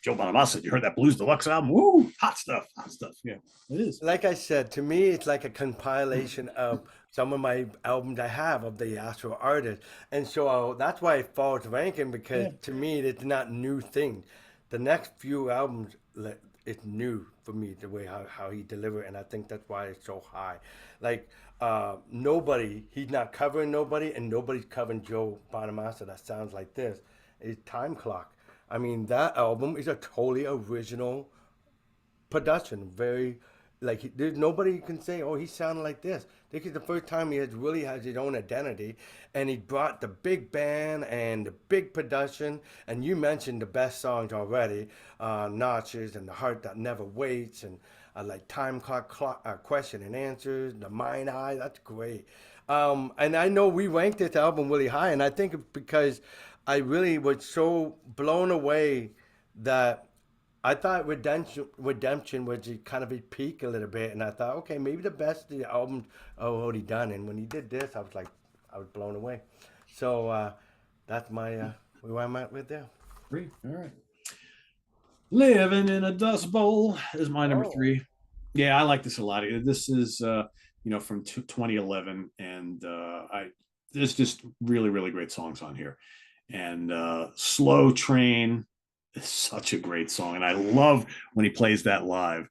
Joe Bonamassa, you heard that Blues Deluxe album? Woo, hot stuff, hot stuff." Yeah, it is. Like I said, to me, it's like a compilation of some of my albums I have of the actual artist, and so that's why it falls ranking because Yeah, to me, it's not new thing. The next few albums, it's new for me the way how he delivered, and I think that's why it's so high. Like nobody, he's not covering nobody, and nobody's covering Joe Bonamassa. That sounds like this. It's Time Clock. I mean, that album is a totally original production. Very there's nobody you can say, oh, he sounded like this. This is the first time he has his own identity, and he brought the big band and the big production. And you mentioned the best songs already, Notches and The Heart That Never Waits, and like Clock, Question and Answers, The Mind Eye. That's great. And I know we ranked this album really high, and I think it's because I really was so blown away that I thought Redemption was kind of a peak a little bit, and I thought, okay, maybe the best of the albums are already done. And when he did this, I was blown away. So that's where I'm at with there. great. All right. Living in a Dust Bowl is my number Oh, three. Yeah, I like this a lot. This is from 2011, and there's just really really great songs on here. And Slow Train is such a great song, and I love when he plays that live.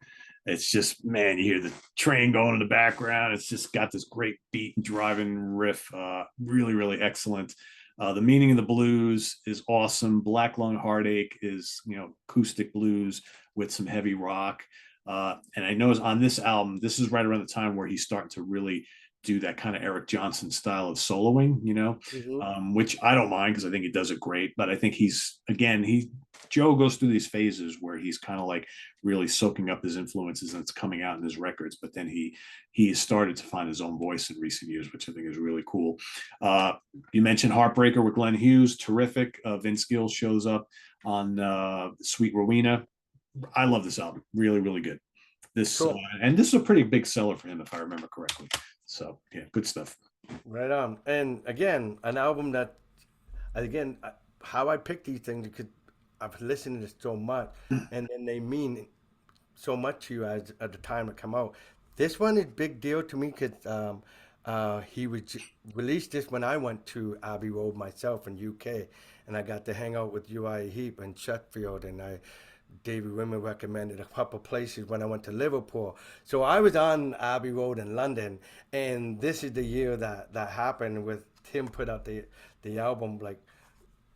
It's just, man, you hear the train going in the background. It's just got this great beat and driving riff. Really, really excellent. The Meaning of the Blues is awesome. Black Lung Heartache is, acoustic blues with some heavy rock. And I know on this album, this is right around the time where he's starting to really do that kind of Eric Johnson style of soloing, Hmm. which I don't mind because I think he does it great. But I think Joe goes through these phases where he's kind of like really soaking up his influences and it's coming out in his records. But then he has started to find his own voice in recent years, which I think is really cool. You mentioned Heartbreaker with Glenn Hughes, terrific. Vince Gill shows up on Sweet Rowena. I love this album, really, really good. This Cool. and this is a pretty big seller for him, if I remember correctly. So yeah, good stuff. Right on. And again, an album that, again, how I pick these things because I've listened to this so much, and then they mean so much to you as at the time it come out. This one is big deal to me because he released this when I went to Abbey Road myself in UK, and I got to hang out with Uriah Heep and Sheffield, and David Rimmer recommended a couple places when I went to Liverpool. So I was on Abbey Road in London, and this is the year that happened with him put out the album like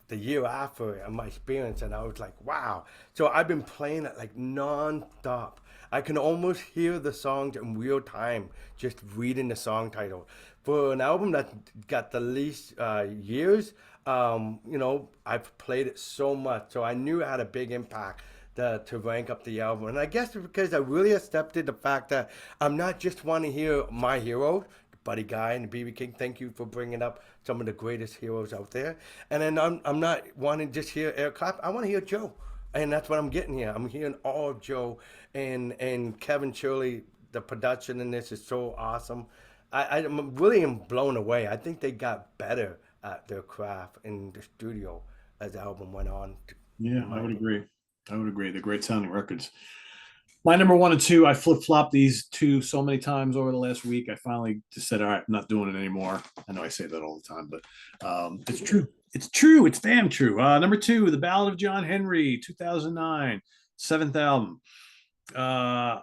the year after my experience, and I was like, wow. So I've been playing it like non-stop. I can almost hear the songs in real time just reading the song title. For an album that got the least years, I've played it so much, so I knew it had a big impact to rank up the album. And I guess it's because I really accepted the fact that I'm not just wanting to hear my hero, Buddy Guy and BB King. Thank you for bringing up some of the greatest heroes out there. And then I'm not wanting to just hear Eric Clapton. I want to hear Joe, and that's what I'm getting here. I'm hearing all of Joe and Kevin Shirley. The production in this is so awesome. I'm really am blown away. I think they got better at their craft in the studio as the album went on. Yeah, In I my would opinion. agree. I would agree. They're great sounding records. My number one and two, I flip flopped these two so many times over the last week. I finally just said, all right, I'm not doing it anymore. I know I say that all the time, but it's true. It's true. It's damn true. Number two, The Ballad of John Henry, 2009, seventh album. I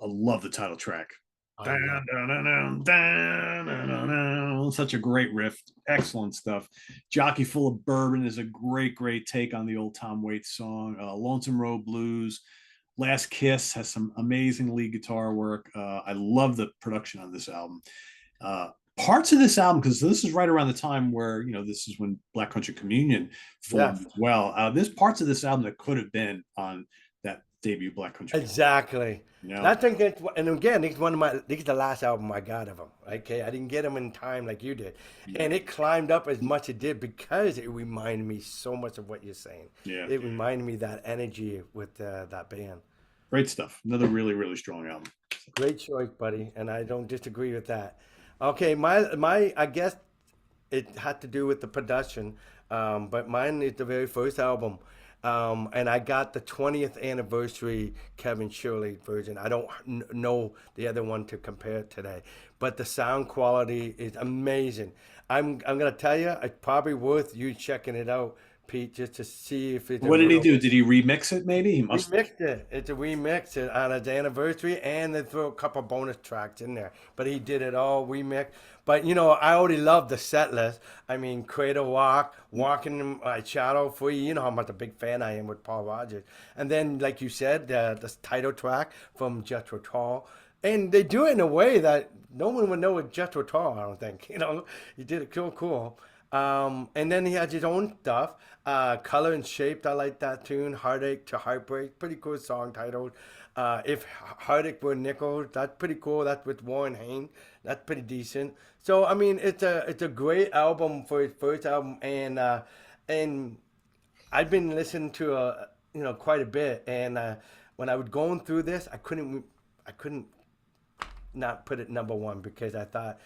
love the title track. I Dun, love. dun, dun, dun, dun, dun, dun, dun. Such a great riff. Excellent stuff. Jockey Full of Bourbon is a great, great take on the old Tom Waits song. Lonesome Road Blues. Last Kiss has some amazing lead guitar work. I love the production on this album. Parts of this album, because this is right around the time where, this is when Black Country Communion formed Yes. as well. There's parts of this album that could have been on that debut Black Country Communion. Exactly. You And know? I think that, and again, it's one of my, this is the last album I got of him. Okay, I didn't get him in time like you did, Yeah. and it climbed up as much as it did because it reminded me so much of what you're saying. Yeah. It reminded me that energy with that band. Great stuff. Another really, really strong album. Great choice, buddy, and I don't disagree with that. Okay, I guess it had to do with the production, but mine is the very first album, and I got the 20th anniversary Kevin Shirley version. I don't know the other one to compare it today, but the sound quality is amazing. I'm gonna tell you, it's probably worth you checking it out, Pete, just to see if it's a What did he real. do? Did he remix it maybe? He We must have. mixed it. It's a remix on his anniversary, and they throw a couple bonus tracks in there. But he did it all remix. But I already love the set list. I mean, Cradle Walk, Walking in My Shadow Free. You know how much a big fan I am with Paul Rogers. And then, like you said, the title track from Jethro Tull. And they do it in a way that no one would know it's Jethro Tull, I don't think. He did it cool. And then he has his own stuff. Color and Shaped, I like that tune. Heartache to Heartbreak, pretty cool song titled. If Heartache Were Nickel, that's pretty cool. That's with Warren Haynes. That's pretty decent. So I mean, it's a great album for his first album, and I've been listening to quite a bit. And when I was going through this, I couldn't not put it number one because I thought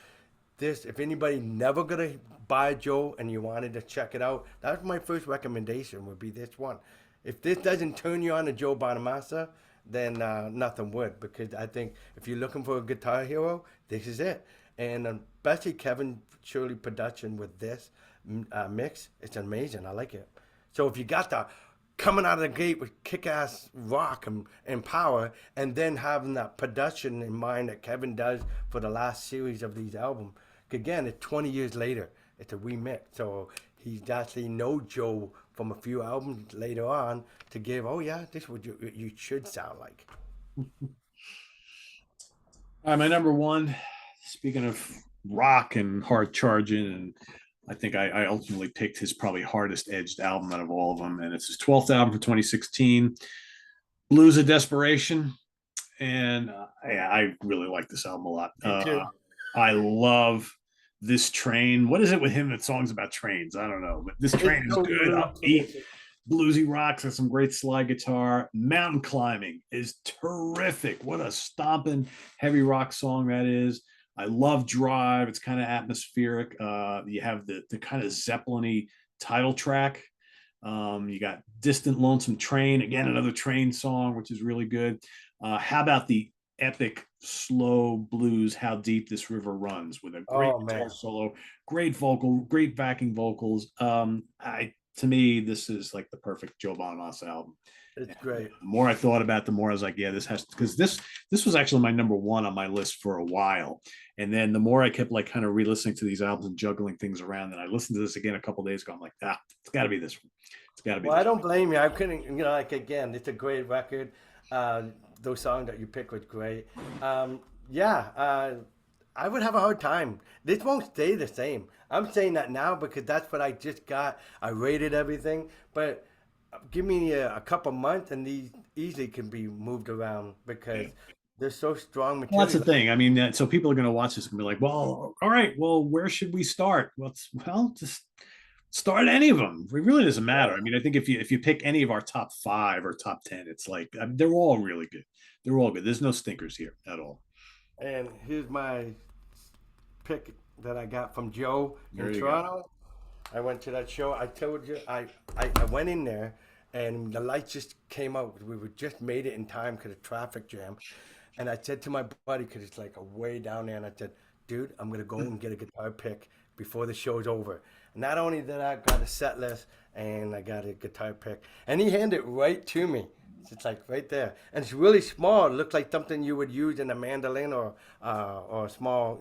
this, if anybody never gonna buy Joe and you wanted to check it out, that's my first recommendation would be this one. If this doesn't turn you on to Joe Bonamassa, then nothing would, because I think if you're looking for a guitar hero, this is it. And especially Kevin Shirley production with this mix, it's amazing. I like it. So if you got coming out of the gate with kick-ass rock and power, and then having that production in mind that Kevin does for the last series of these albums. Again, it's 20 years later. It's a remix, so he's actually know Joe from a few albums later on to give. Oh yeah, this is what you should sound like. All right, my number one. Speaking of rock and hard charging, and I think I ultimately picked his probably hardest edged album out of all of them, and it's his 12th album for 2016, Blues of Desperation. And yeah, I really like this album a lot. Me too. I love This Train. What is it with him that songs about trains? I don't know, but This It's Train is so good, upbeat, good. bluesy rocks, has some great slide guitar. Mountain Climbing is terrific. What a stomping heavy rock song that is. I love Drive. It's kind of atmospheric. You have the kind of Zeppelin-y title track. You got Distant Lonesome Train, again, another train song, which is really good. How about the epic slow blues, How Deep This River Runs, with a great Oh guitar man, solo, great vocal, great backing vocals. To me, this is like the perfect Joe Bonamassa album. it's And great. the more I thought about it, the more I was like, yeah, this has, because this was actually my number one on my list for a while. And then the more I kept like kind of re-listening to these albums and juggling things around, and I listened to this again a couple days ago, I'm like, it's got to be this one. It's got to be Well, I this don't blame you. I couldn't, like again, it's a great record. Uh, those songs that you picked was great. Yeah, I would have a hard time. This won't stay the same. I'm saying that now because that's what I just got. I rated everything, but give me a couple months and these easily can be moved around because one. they're so strong Well, that's the material. thing. I mean, so people are going to watch this and be like, "Well, all right. Well, where should we start?" Well, just start any of them. It really doesn't matter. I mean, I think if you pick any of our top five or top 10, it's like they're all really good. They're all good. There's no stinkers here at all. And here's my pick that I got from Joe There in you go. Toronto. I went to that show. I told you, I went in there and the lights just came out. We were just made it in time because of traffic jam. And I said to my buddy, because it's like a way down there, and I said, dude, I'm going to go and get a guitar pick before the show's over. And not only did I got a set list and I got a guitar pick, and he handed it right to me. It's like right there. And it's really small. It looks like something you would use in a mandolin or a small,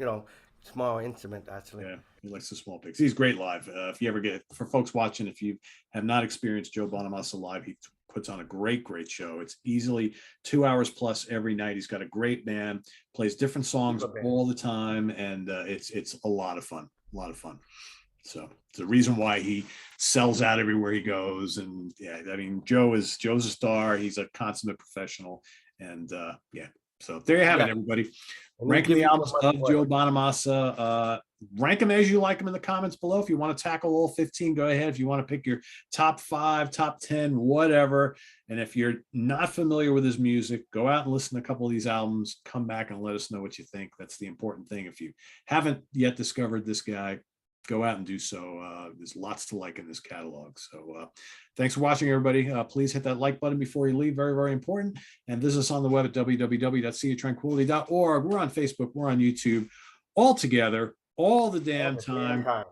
small instrument, actually. Yeah, he likes the small picks. He's great live. If you ever get, for folks watching, if you have not experienced Joe Bonamassa live, he puts on a great show. It's easily 2 hours plus every night. He's got a great band, plays different songs Super band. all the time, and it's a lot of fun. A lot of fun. So it's the reason why he sells out everywhere he goes. And yeah, I mean, Joe's a star. He's a consummate professional. And yeah, so there you have it, Yeah. everybody. And he'll Ranking give the you your albums money of Joe worth. Bonamassa. Rank them as you like them in the comments below. If you want to tackle all 15, go ahead. If you want to pick your top 5, top 10, whatever. And if you're not familiar with his music, go out and listen to a couple of these albums. Come back and let us know what you think. That's the important thing. If you haven't yet discovered this guy, go out and do so. There's lots to like in this catalog. So thanks for watching, everybody. Please hit that like button before you leave. Very important. And visit us on the web at www.seaoftranquility.org. We're on Facebook. We're on YouTube. All together, all the All damn the damn time. time.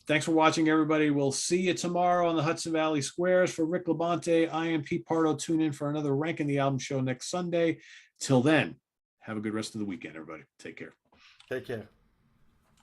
Thanks for watching, everybody. We'll see you tomorrow on the Hudson Valley Squares. For Rick LaBonte, I am Pete Pardo. Tune in for another Ranking the Album show next Sunday. Till then, have a good rest of the weekend, everybody. Take care. Take care.